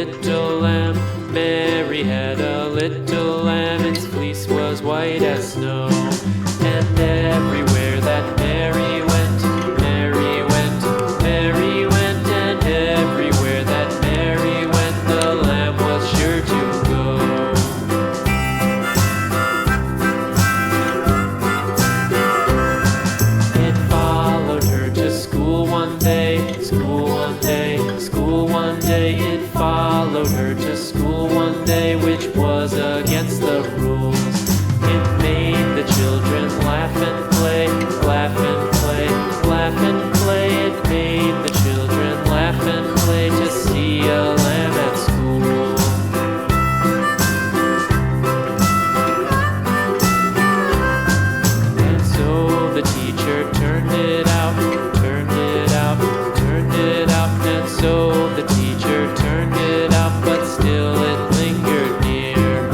little lamb. Mary had a little lamb. Its fleece was white as snow. And everywhere that Mary went, Mary went, Mary went. And everywhere that Mary went, the lamb was sure to go. It followed her to school one day, school one day, school one day. It followed her to school one day, which was against the rules. It made the children laugh and play, laugh and play, laugh and play. It made the children laugh and play to see a lamb at school. And so the teacher turned it out, turned it out, turned it out. And so the teacher turned it out, but still it lingered near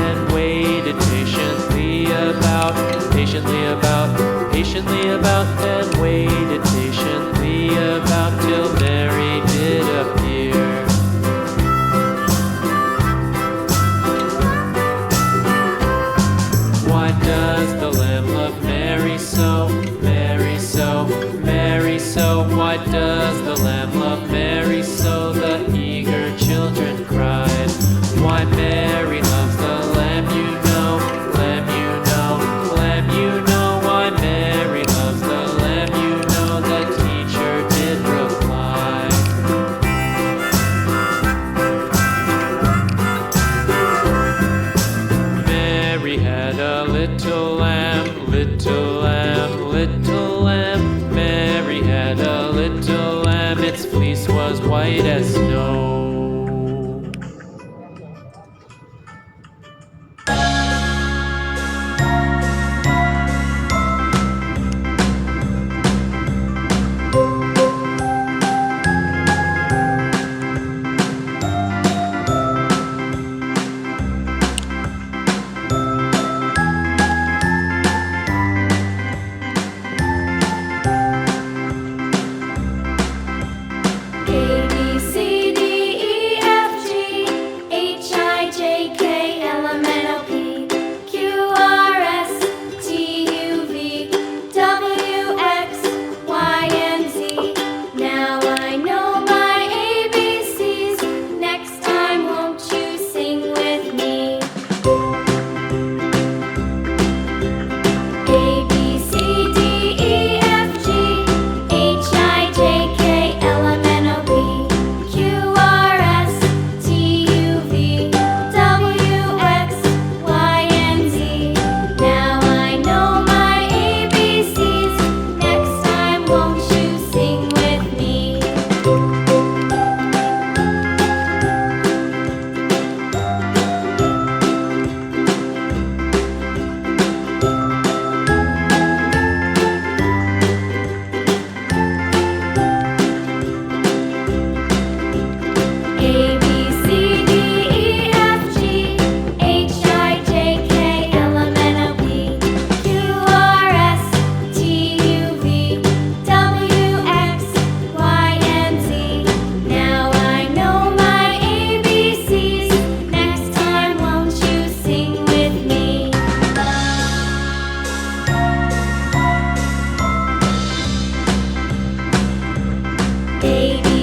and waited patiently about, patiently about, patiently about, and waited patiently about till Mary did appear. Why does the lamb love Mary so, Mary so, Mary so? Why does the lamb love Mary so? The eager children cried. Why Mary loves the lamb, you know, lamb, you know, lamb, you know. Why Mary loves the lamb, you know, the teacher did reply. Mary had a little lamb, little lamb, little lamb. Mary had a little lamb. Its fleece was white as snow. A, B, C, D, E, F, G, H, I, J, K, L, M, N, O, P, Q, R, S, T, U, V, W, X, Y, and Z. Now I know my ABCs. Next time, won't you sing with me? A, B, C, D, E, F, G, H, I, J, K, L, M, N, O, P, Q, R, S, T, U, V, W, X, Y, and Z. Now I know my ABCs. Next time, won't you sing with me? A, B, C, D, E, F, G, H, I, J, K, L, M, N, O, P, Q, R, S, T, U, V, W, X, Y, and Z. Now I know my ABCs. Next time, won't you sing with me? A, B,